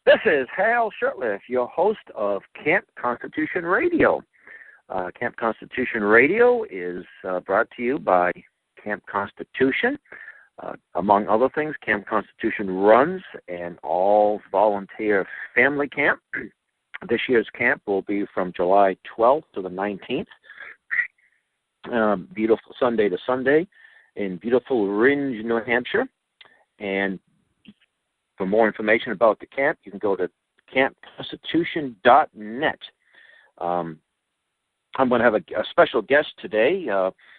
This is Hal Shurtleff, your host of Camp Constitution Radio. Camp Constitution Radio is brought to you by Camp Constitution. Among other things, Camp Constitution runs an all-volunteer family camp. This year's camp will be from July 12th to the 19th. Beautiful Sunday to Sunday in beautiful Ringe, New Hampshire. And for more information about the camp, you can go to campconstitution.net. I'm going to have a special guest today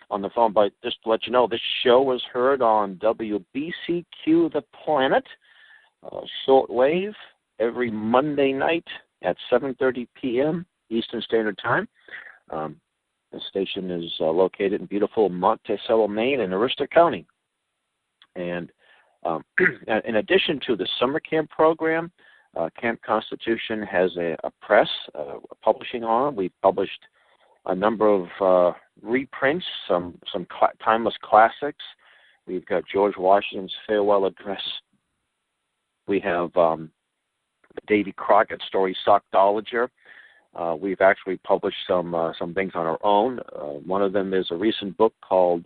on the phone, but just to let you know, this show is heard on WBCQ The Planet, shortwave, every Monday night at 7:30 p.m. Eastern Standard Time. The station is located in beautiful Monticello, Maine, in Aroostook County. And in addition to the summer camp program, Camp Constitution has a press, a publishing arm. We've published a number of reprints, some timeless classics. We've got George Washington's Farewell Address. We have the Davy Crockett story, Sockdolager. We've actually published some things on our own. One of them is a recent book called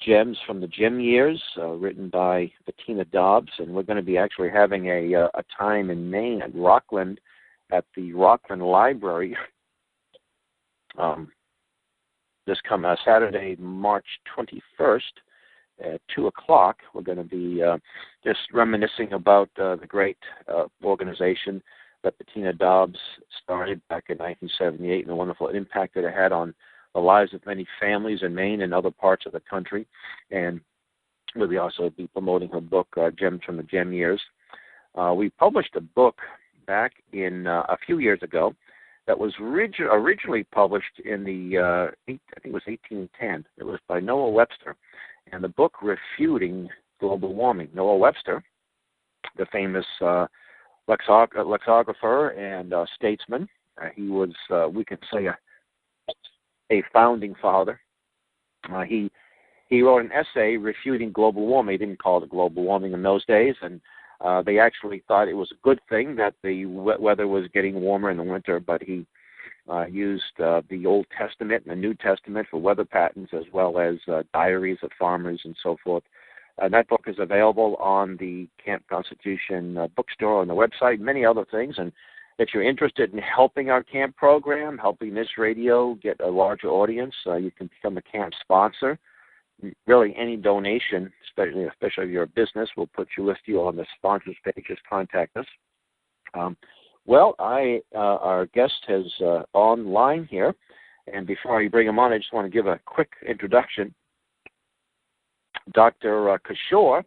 Gems from the Gem Years, written by Bettina Dobbs, and we're going to be actually having a time in Maine at Rockland, at the Rockland Library, this coming Saturday, March 21st at 2 o'clock. We're going to be just reminiscing about the great organization that Bettina Dobbs started back in 1978 and the wonderful impact that it had on the lives of many families in Maine and other parts of the country. And we'll also be promoting her book, Gems from the Gem Years. We published a book back in a few years ago that was originally published in the, I think it was 1810. It was by Noah Webster, and the book refuting global warming. Noah Webster, the famous lexicographer and statesman, he was, we could say, a founding father. He wrote an essay refuting global warming. He didn't call it global warming in those days, and they actually thought it was a good thing that the weather was getting warmer in the winter, but he used the Old Testament and the New Testament for weather patterns, as well as diaries of farmers and so forth. That book is available on the Camp Constitution bookstore on the website, many other things. And if you're interested in helping our camp program, helping this radio get a larger audience, you can become a camp sponsor. Really, any donation, especially if you're a business, will put you on the sponsors page. Just contact us. Our guest is online here, and before I bring him on, I just want to give a quick introduction. Dr. Kishore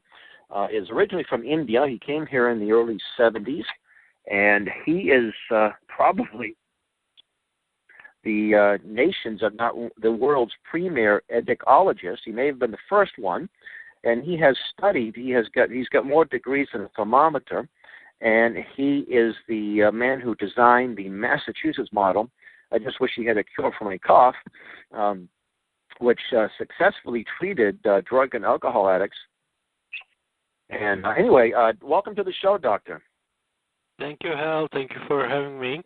is originally from India. He came here in the early 70s, and he is probably the nation's, if not the world's premier edicologist. He may have been the first one, and he has studied. He's got more degrees than a thermometer, and he is the man who designed the Massachusetts model. I just wish he had a cure for my cough, which successfully treated drug and alcohol addicts. And anyway, welcome to the show, Doctor. Thank you, Hal. Thank you for having me.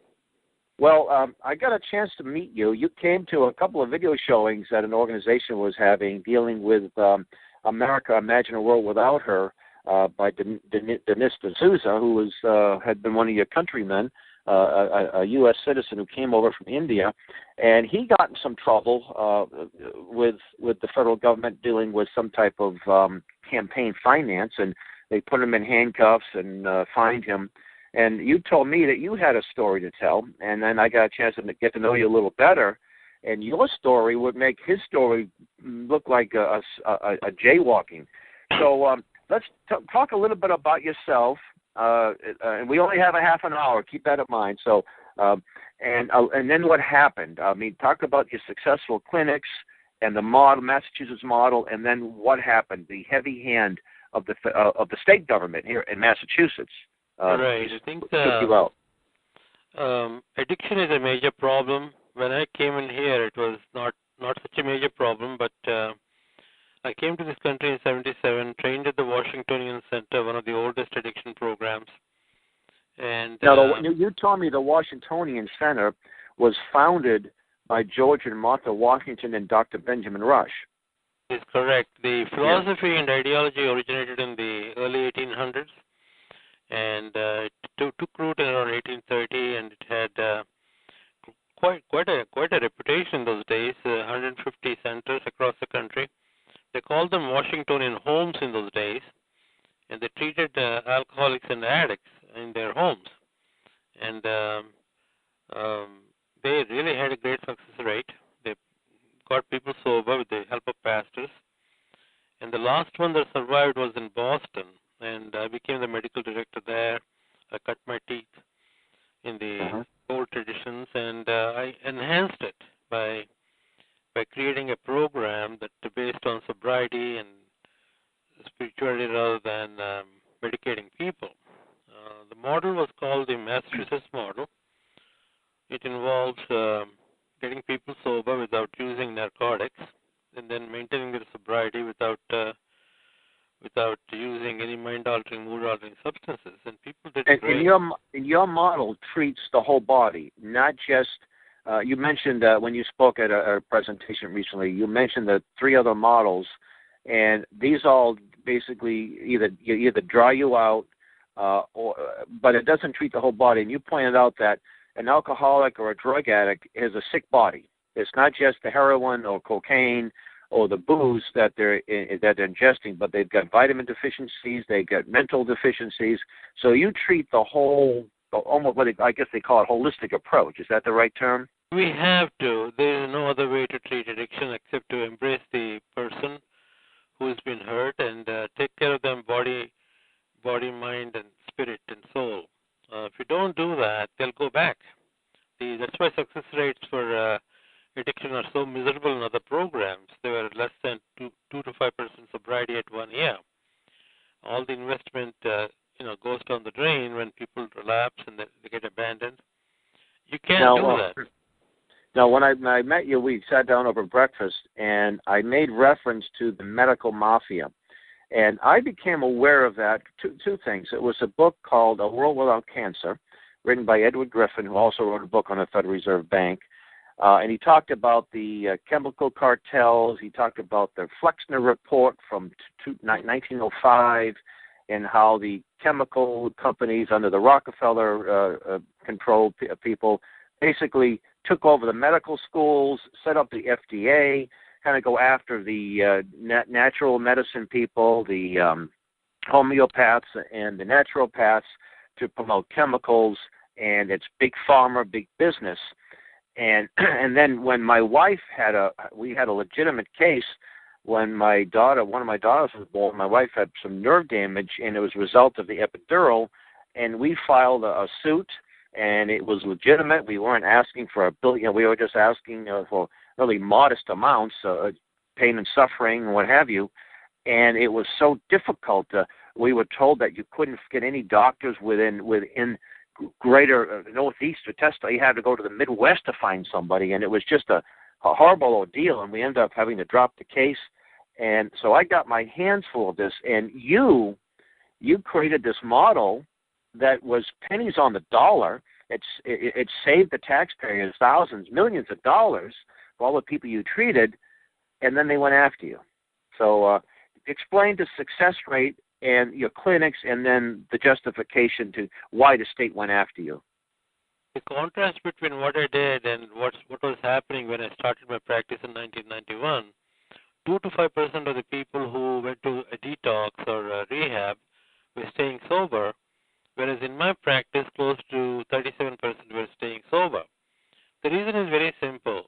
Well, I got a chance to meet you. You came to a couple of video showings that an organization was having dealing with America, Imagine a World Without Her, by Dennis D'Souza, who had been one of your countrymen, a U.S. citizen who came over from India, and he got in some trouble with the federal government dealing with some type of campaign finance, and they put him in handcuffs and fined him. And you told me that you had a story to tell, and then I got a chance to get to know you a little better, and your story would make his story look like a jaywalking. So let's talk a little bit about yourself. And we only have a half an hour. Keep that in mind. So, and then what happened? I mean, talk about your successful clinics and the model, Massachusetts model, and then what happened? The heavy hand of the state government here in Massachusetts. Right. I think addiction is a major problem. When I came in here, it was not such a major problem, but I came to this country in 1977, trained at the Washingtonian Center, one of the oldest addiction programs. And Now, you told me the Washingtonian Center was founded by George and Martha Washington and Dr. Benjamin Rush. Is correct. The philosophy and ideology originated in the early 1800s, and it took root in around 1830, and it had quite a reputation in those days. 150 centers across the country. They called them Washingtonian homes in those days, and they treated alcoholics and addicts in their homes, and they really had a great success rate. They got people sober with the help of pastors. And the last one that survived was in Boston, and I became the medical director there. I cut my teeth in the old traditions, and I enhanced it by creating a program that based on sobriety and spirituality rather than medicating people. The model was called the Massachusetts model. It involves getting people sober without using narcotics, and then maintaining their sobriety without using any mind-altering, mood-altering substances. And people did great. And your model treats the whole body, not just. You mentioned when you spoke at a presentation recently. You mentioned the three other models, and these all basically either dry you out, but it doesn't treat the whole body. And you pointed out that an alcoholic or a drug addict has a sick body. It's not just the heroin or cocaine or the booze that they're ingesting, but they've got vitamin deficiencies, they've got mental deficiencies. So you treat the whole, almost what I guess they call it, holistic approach. Is that the right term? We have to. There is no other way to treat addiction except to embrace the person who's been hurt and take care of them body, mind, and spirit and soul. If you don't do that, they'll go back. That's why success rates for addiction are so miserable in other programs. They were less than 2 to 5% sobriety at 1 year. All the investment, goes down the drain when people relapse and they get abandoned. You can't do that. Now, when I met you, we sat down over breakfast, and I made reference to the medical mafia. And I became aware of that, two things. It was a book called A World Without Cancer, written by Edward Griffin, who also wrote a book on the Federal Reserve Bank. And he talked about the chemical cartels. He talked about the Flexner Report from 1905 and how the chemical companies under the Rockefeller controlled people basically took over the medical schools, set up the FDA, kind of go after the natural medicine people, the homeopaths and the naturopaths to promote chemicals, and it's big pharma, big business. And then when my wife we had a legitimate case when one of my daughters was born. My wife had some nerve damage, and it was a result of the epidural, and we filed a suit, and it was legitimate. We weren't asking for $1 billion. We were just asking for really modest amounts, pain and suffering and what have you. And it was so difficult. We were told that you couldn't get any doctors within greater Northeast to test. You had to go to the Midwest to find somebody, and it was just a horrible ordeal, and we ended up having to drop the case. And so I got my hands full of this, and you created this model that was pennies on the dollar. It saved the taxpayers thousands, millions of dollars for all the people you treated, and then they went after you. So explain the success rate and your clinics, and then the justification to why the state went after you. The contrast between what I did and what was happening when I started my practice in 1991, 2 to 5% of the people who went to a detox or a rehab were staying sober, whereas in my practice, close to 37% were staying sober. The reason is very simple.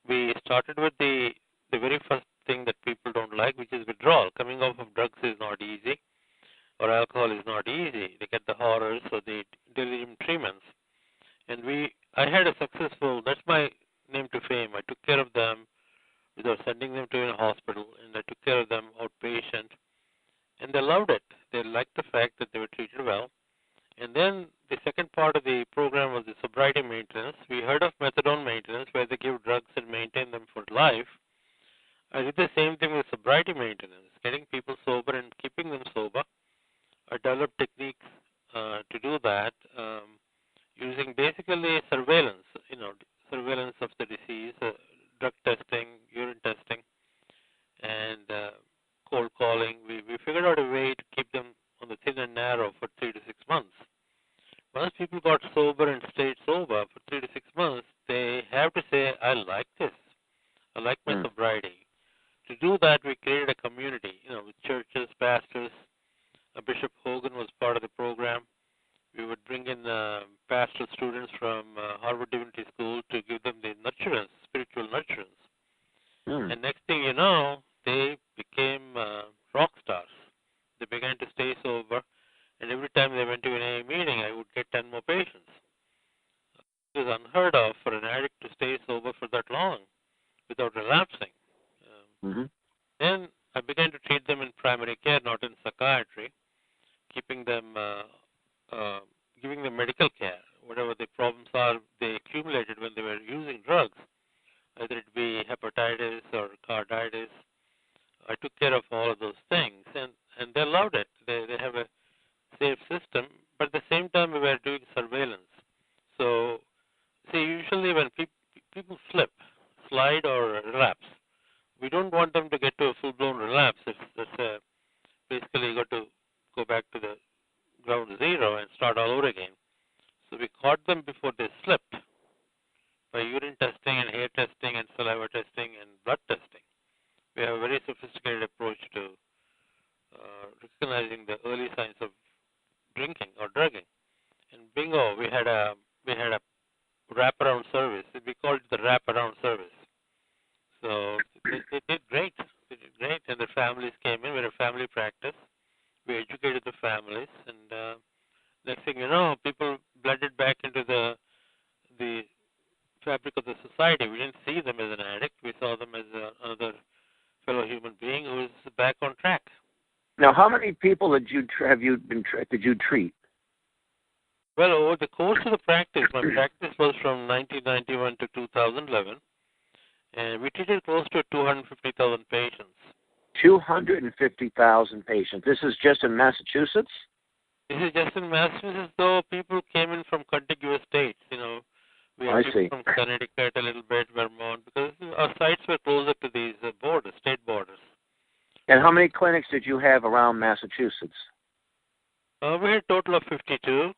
We started with the very first thing that people don't like, which is withdrawal. Coming off of drugs is not easy, or alcohol is not easy. They get the horrors or the delirium treatments. And I had a successful, that's my name to fame. I took care of them without sending them to a hospital, and I took care of them outpatient. And they loved it. They liked the fact that they were treated well. And then the second part of the program was the sobriety maintenance. We heard of methadone maintenance, where they give drugs and maintain them for life. I did the same thing with sobriety maintenance, getting people sober and keeping them sober. I developed techniques to do that using basically surveillance, surveillance of the disease, drug testing, urine testing, and cold calling. We figured out a way to keep them on the thin and narrow for 3 to 6 months. Once people got sober and stayed sober for 3 to 6 months, they have to say, I like this. I like my sobriety. To do that, we created a community, with churches, pastors. Bishop Hogan was part of the program. We would bring in pastoral students from Harvard Divinity School to give them the nurturance, spiritual nurturance. And next thing you know, they became rock stars. They began to stay sober, and every time they went to an AA meeting, I would get 10 more patients. It was unheard of for an addict to stay sober for that long without relapsing. Then I began to treat them in primary care, not in psychiatry, keeping them, giving them medical care. Whatever the problems are they accumulated when they were using drugs, whether it be hepatitis or carditis. I took care of all of those things, and they loved it. They have a safe system, but at the same time we were doing surveillance. So, see, usually when people slip, slide, or relapse, we don't want them to get to a full-blown relapse. It's basically got to go back to the ground zero and start all over again. So we caught them before they slipped by urine testing and hair testing and saliva testing and blood testing. We have a very sophisticated approach to recognizing the early signs of drinking or drugging. And bingo, we had a wraparound service. We called it the wraparound service. So they did great. They did great, and their families came in. We had a family practice. We educated the families, and next thing you know, people blended back into the fabric of the society. We didn't see them as an addict. We saw them as another fellow human being who is back on track. Now, how many people did you treat? Well, over the course of the practice, my practice was from 1991 to 2011, and we treated close to 250,000 patients. 250,000 patients. This is just in Massachusetts? This is just in Massachusetts, though people came in from contiguous states. We had people from Connecticut a little bit, Vermont, because our sites were closer to these borders, state borders. And how many clinics did you have around Massachusetts? We had a total of 52.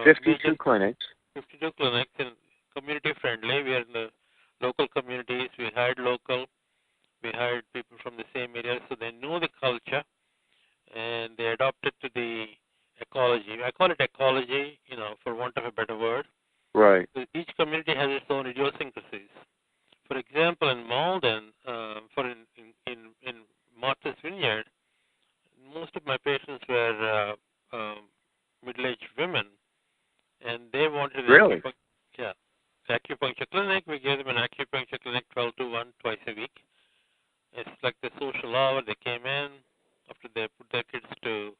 52 clinics. 52 clinics, and community friendly. We are in the local communities. We hired local. We hired people from the same area, so they knew the culture, and they adopted to the ecology. I call it ecology, for want of a better word. Right. So each community has its own idiosyncrasies. For example, in Malden, in Martha's Vineyard, most of my patients were middle-aged women, and they wanted really? Acupuncture clinic. We gave them an acupuncture clinic 12 to 1 twice a week. It's like the social hour. They came in after they put their kids to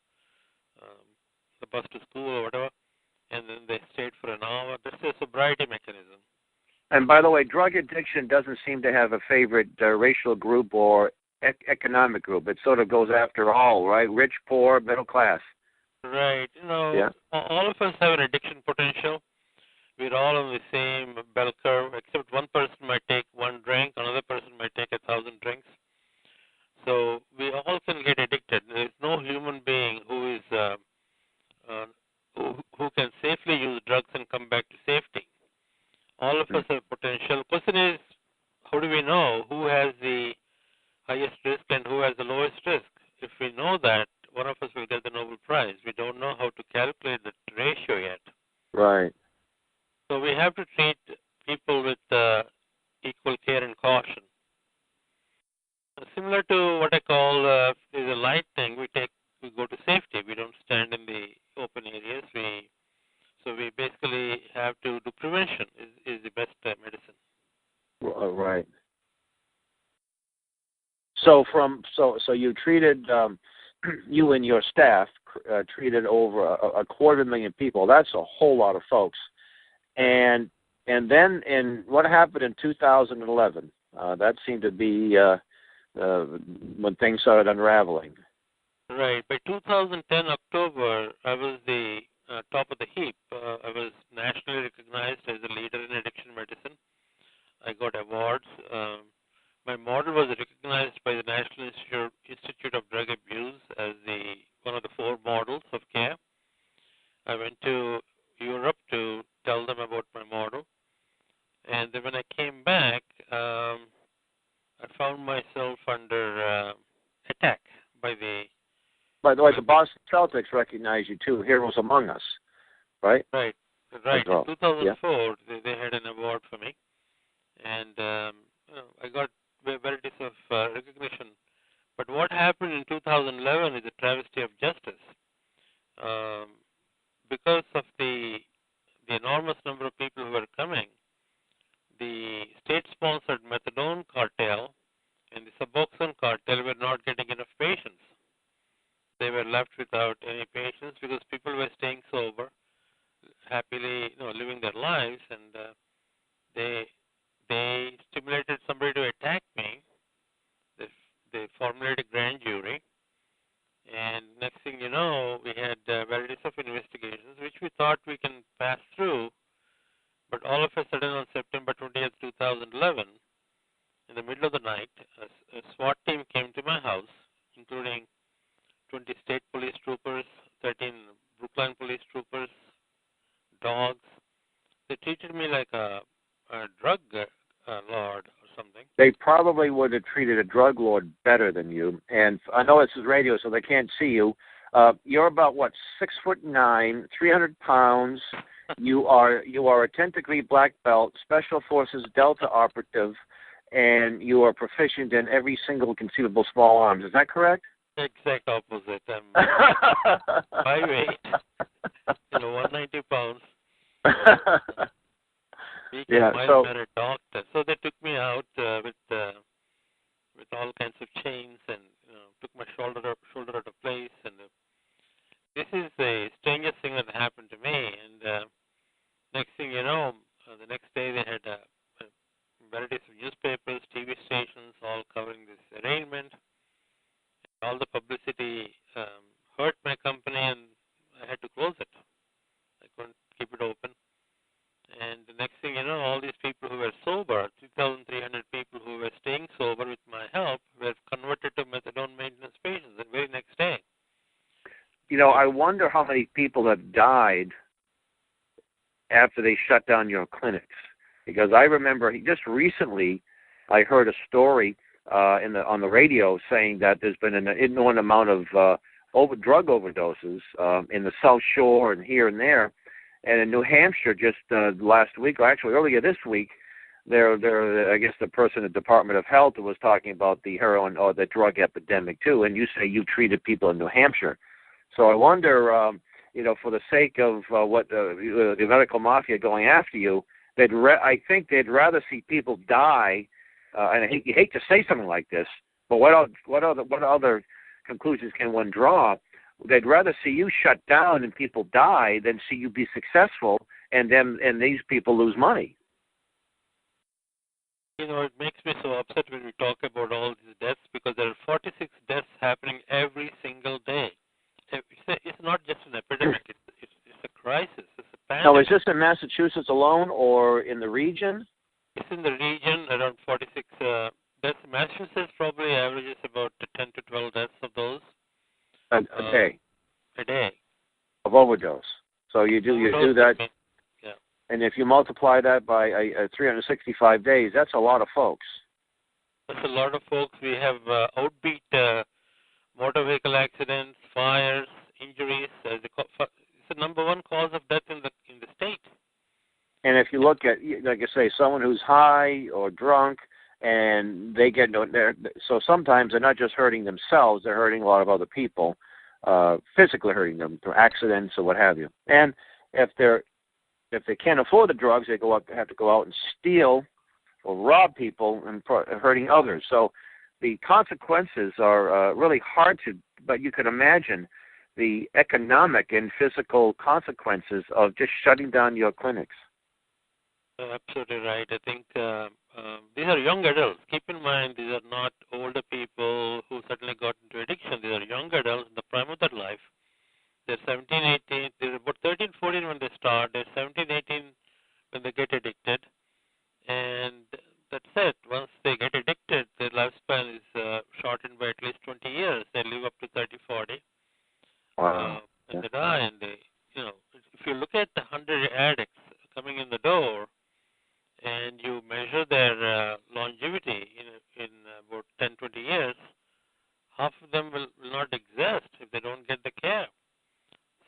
the bus to school or whatever, and then they stayed for an hour. That's a sobriety mechanism. And by the way, drug addiction doesn't seem to have a favorite racial group or economic group. It sort of goes after all, right? Rich, poor, middle class. Right. All of us have an addiction potential. We're all on the same bell curve, except one person might take one drink, another person might take 1,000 drinks. So we all can get addicted. There's no human being who is who can safely use drugs and come back to safety. All of us have potential. The question is, how do we know who has the highest risk and who has the lowest risk? If we know that, one of us will get the Nobel Prize. We don't know how to calculate the ratio yet. Right. So we have to treat people with equal care and caution. Similar to what I call is a light thing. We go to safety. We don't stand in the open areas. So we basically have to do prevention. Is the best medicine. Right. So you treated you and your staff treated over 250,000 people. That's a whole lot of folks. And then what happened in 2011? That seemed to be when things started unraveling. Right. By 2010 October, I was the top of the heap. I was nationally recognized as a leader in addiction medicine. I got awards. My model was recognized by the National Institute of Drug Abuse as one of the 4 models of care. I went to Europe to tell them about my model. And then when I came back, I found myself under attack by the... By the way, the Boston Celtics recognize you too, Heroes Among Us, right? Right. In 2004, they had an award for me. And I got varieties of recognition. But what happened in 2011 is a travesty of justice. Because of the enormous number of people who were coming, the state-sponsored methadone cartel and the Suboxone cartel were not getting enough patients. They were left without any patients because people were staying sober, happily, living their lives, and they stimulated somebody to attack me. They formulated a grand jury, and next thing you know, we had varieties of investigations which we thought we can pass through. But all of a sudden, on September 20th, 2011, in the middle of the night, a SWAT team came to my house, including 20 state police troopers, 13 Brookline police troopers, dogs. They treated me like a drug lord or something. They probably would have treated a drug lord better than you. And I know this is radio, so they can't see you. You're about, 6'9", 300 pounds. You are a 10th degree black belt, Special Forces Delta operative, and you are proficient in every single conceivable small arms. Is that correct? Exact opposite. I'm 5'8", 190 pounds. So a doctor. So they took me out with all kinds of chains and took my shoulder out of place. And this is the strangest thing that happened to me. And next thing you know, the next day they had varieties of newspapers, TV stations, all covering this arraignment. All the publicity hurt my company, and I had to close it. I couldn't keep it open. And the next thing you know, all these people who were sober, 2,300 people who were staying sober with my help, were converted to methadone maintenance patients the very next day. I wonder how many people have died after they shut down your clinics. Because I remember just recently I heard a story on the radio saying that there's been an inordinate amount of drug overdoses in the South Shore and here and there. And in New Hampshire, just last week, or actually earlier this week, I guess the person at the Department of Health was talking about the heroin or the drug epidemic too. And you say you treated people in New Hampshire, so I wonder, for the sake of what the medical mafia going after you, I think they'd rather see people die. And you hate to say something like this, but what other conclusions can one draw? They'd rather see you shut down and people die than see you be successful and these people lose money. It makes me so upset when we talk about all these deaths because there are 46 deaths happening every single day. It's not just an epidemic; it's a crisis. It's a pandemic. Now, is this in Massachusetts alone or in the region? It's in the region, around 46 deaths. Massachusetts probably averages about 10 to 12 deaths of those. A day. A day. Of overdose. So you do that. Yeah. And if you multiply that by 365 days, that's a lot of folks. That's a lot of folks. We have outbeat motor vehicle accidents, fires, injuries. It's the number one cause of death in the state. And if you look at, like I say, someone who's high or drunk, and they get there, so sometimes they're not just hurting themselves; they're hurting a lot of other people, physically hurting them through accidents or what have you. And if they can't afford the drugs, they have to go out and steal or rob people and hurting others. So the consequences are really hard to. But you can imagine the economic and physical consequences of just shutting down your clinics. Absolutely right. I think these are young adults. Keep in mind, these are not older people who suddenly got into addiction. These are young adults in the prime of their life. They're 17, 18. There are about 13 at least 20 years. They live up to 30, 40. Wow. And they die, and they, if you look at the 100 addicts coming in the door, and you measure their longevity in about 10, 20 years, half of them will not exist if they don't get the care.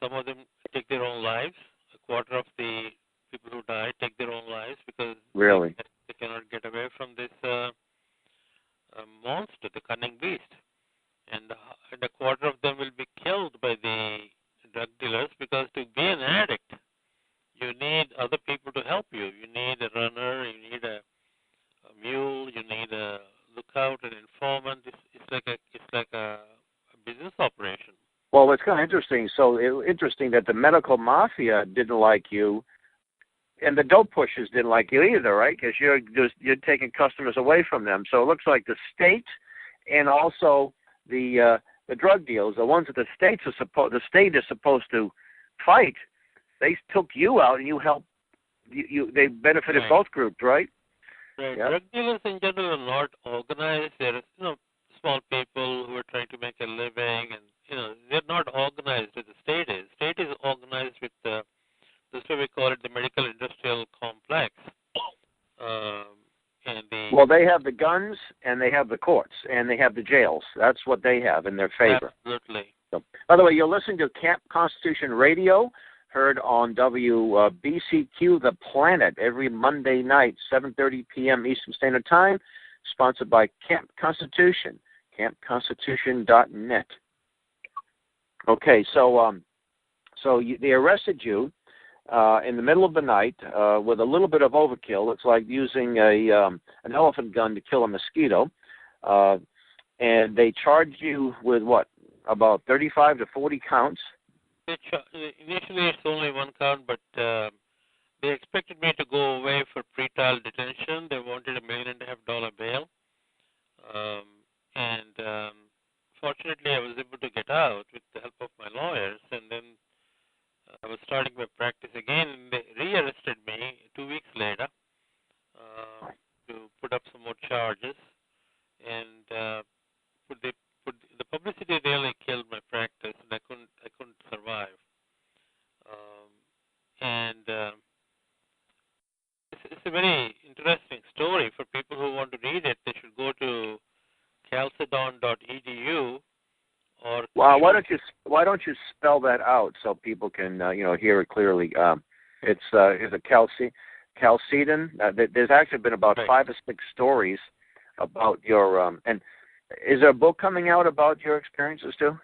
Some of them take their own lives. A quarter of the people who die take their own lives because really they cannot get away from this monster, the cunning beast. And a quarter of them will be killed by the drug dealers because to be an addict, you need other people to help you. You need a runner, you need a mule, you need a lookout, an informant. It's like a business operation. Well, it's kind of interesting. So interesting that the medical mafia didn't like you, and the dope pushers didn't like you either, right? Because you're taking customers away from them. So it looks like the state and also the drug dealers, the ones that the state is supposed to fight, they took you out and you helped. They benefited both groups, right? Right. Yep. Drug dealers in general are not organized. They're small people who are trying to make a living, and they're not organized as the state is. State is organized with this way we call it the medical industrial complex. Well, they have the guns and they have the courts and they have the jails. That's what they have in their favor. Absolutely. So, by the way, you're listening to Camp Constitution Radio, heard on WBCQ The Planet every Monday night, 7:30 p.m. Eastern Standard Time, sponsored by Camp Constitution, campconstitution.net. Okay, so they arrested you in the middle of the night with a little bit of overkill. It's like using an elephant gun to kill a mosquito. And they charged you with what, about 35 to 40 counts? Initially, it's only one count, but they expected me to go away for pretrial detention. They wanted $1.5 million bail. Fortunately, I was able to get out with the help of my lawyers, and then I was starting my practice again, and they re-arrested me 2 weeks later to put up some more charges, and the publicity really killed my practice, and I couldn't survive. It's a very interesting story. For people who want to read it, they should go to chalcedon.edu or. Well, why don't you spell that out so people can hear it clearly? It's a Chalcedon. There's actually been about 5 or 6 stories about your and. Is there a book coming out about your experiences too?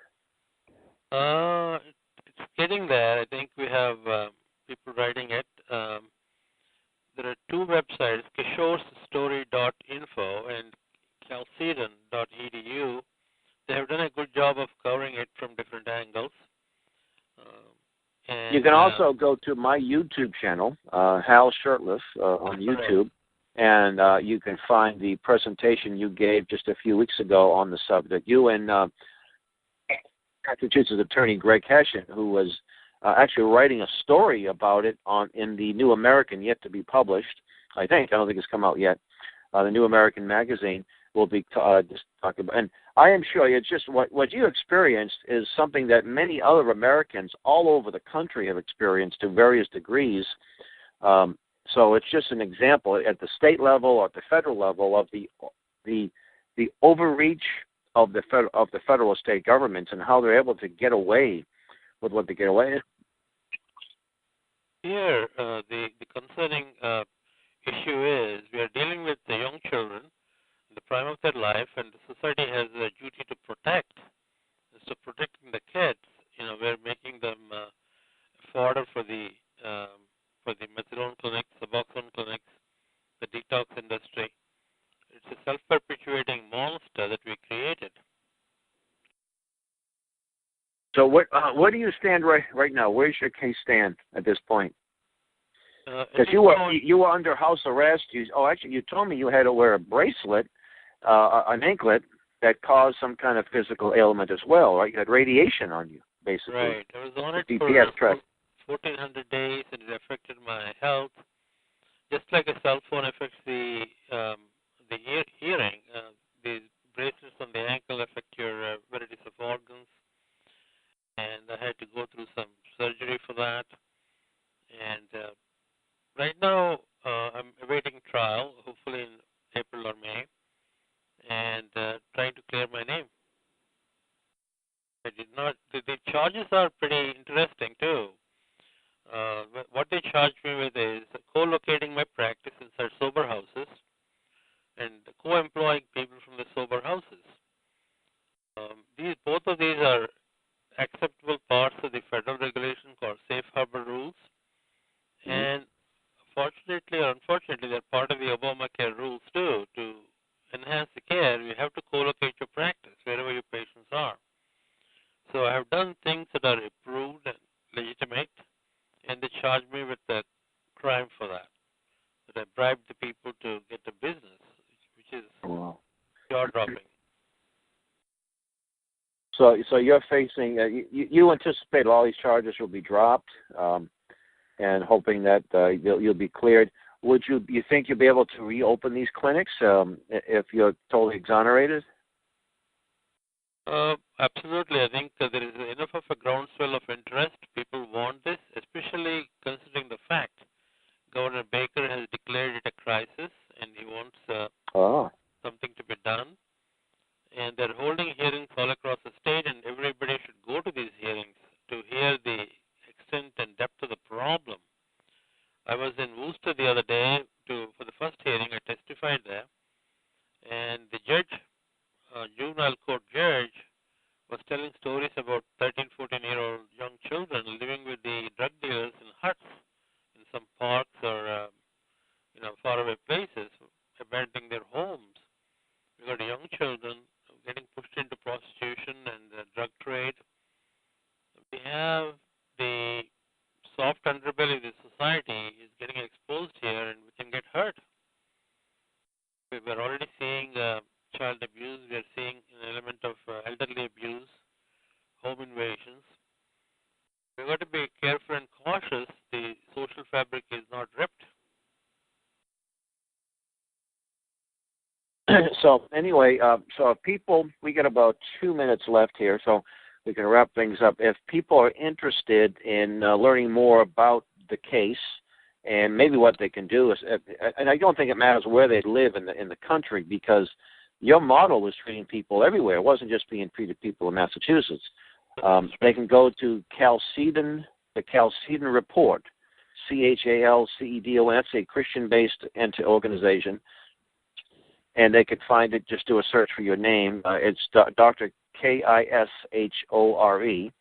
It's getting there. I think we have people writing it. There are 2 websites, kishorestory.info and chalcedon.edu. They have done a good job of covering it from different angles. You can also go to my YouTube channel, Hal Shirtless, on YouTube. And you can find the presentation you gave just a few weeks ago on the subject. You and Massachusetts attorney Greg Hession, who was actually writing a story about it in the New American, yet to be published. I don't think it's come out yet. The New American magazine will be just talking about. And I am sure it's just what you experienced is something that many other Americans all over the country have experienced to various degrees. So it's just an example at the state level or at the federal level of the overreach of the federal and state governments and how they're able to get away with what they get away with. Here, the concerning issue is we are dealing with the young children, the prime of their life, and the society has a duty to protect. So protecting the kids, we're making them fodder for the methadone clinics, Suboxone clinics, the detox industry. It's a self-perpetuating monster that we created. So where do you stand right now? Where's your case stand at this point? Because you were under house arrest. You told me you had to wear a bracelet, an anklet that caused some kind of physical ailment as well, right? You had radiation on you, basically. Right. I was on it for 1,400 days, and it affected my health, just like a cell phone affects the hearing. The bracelets on the ankle affect your and trying to clear my name. I did not. The charges are pretty interesting too. What they charged me with is co-locating my practice inside sober houses and co-employing people from the sober houses. Both of these are acceptable parts of the federal regulation called safe harbor rules, and fortunately or unfortunately, they're part of the Obamacare rules too. To enhance the care, you have to co-locate your practice wherever your patients are. So I have done things that are approved and legitimate, and they charge me with the crime for that. That I bribed the people to get the business, which is jaw-dropping. So you're facing. You anticipate all these charges will be dropped, and hoping that you'll be cleared. You think you'll be able to reopen these clinics if you're totally exonerated? Absolutely. I think that there is enough of a groundswell of interest. People want this, especially considering the fact Governor Baker has declared it a crisis, and he wants something to be done. And they're holding hearings all across the state, and everybody should go to these hearings to hear the extent and depth of the problem. I was in Worcester the other day for the first hearing. I testified there, and the judge, juvenile court judge, was telling stories about 13, 14-year-old young children living with the drug dealers in huts in some parks or faraway places, abandoning their homes. We got young children getting pushed into prostitution and the drug trade. We have the soft underbelly of the society is getting exposed here, and we can get hurt. We're already seeing child abuse. We're seeing an element of elderly abuse, home invasions. We've got to be careful and cautious. The social fabric is not ripped. So anyway, so if people, we got about 2 minutes left here, so we can wrap things up. If people are interested in learning more about the case and maybe what they can do, and I don't think it matters where they live in the country, because your model was treating people everywhere. It wasn't just being treated people in Massachusetts. They can go to the Chalcedon Report, CHALCEDON. That's a Christian-based organization. And they could find it, just do a search for your name. It's Dr. Kishore,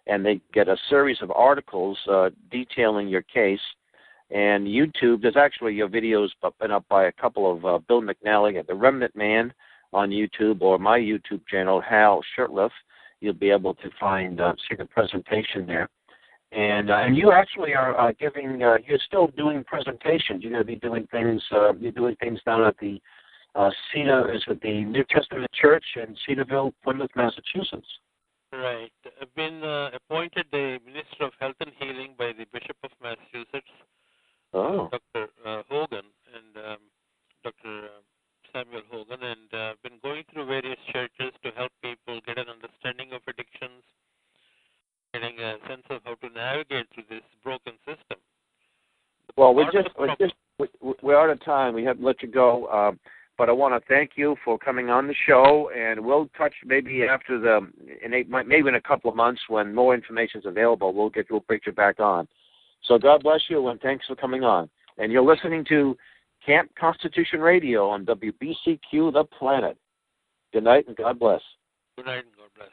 and they get a series of articles detailing your case. And YouTube, there's actually your videos been up by a couple of Bill McNally at The Remnant Man on YouTube, or my YouTube channel, Hal Shurtleff. You'll be able to see the presentation there. And you actually are giving. You're still doing presentations. You're going to be doing things. You're doing things down at the the New Testament Church in Cedarville, Plymouth, Massachusetts. Right. I've been appointed the Minister of Health and Healing by the Bishop of Massachusetts, Dr. Hogan, and Dr. Samuel Hogan, and I've been going through various churches to help people get an understanding of addictions, getting a sense of how to navigate through this broken system. Well, we're out of time. We have to let you go. But I want to thank you for coming on the show, and we'll touch maybe after maybe in a couple of months when more information is available. We'll bring you back on. So God bless you, and thanks for coming on. And you're listening to Camp Constitution Radio on WBCQ The Planet. Good night, and God bless. Good night, and God bless.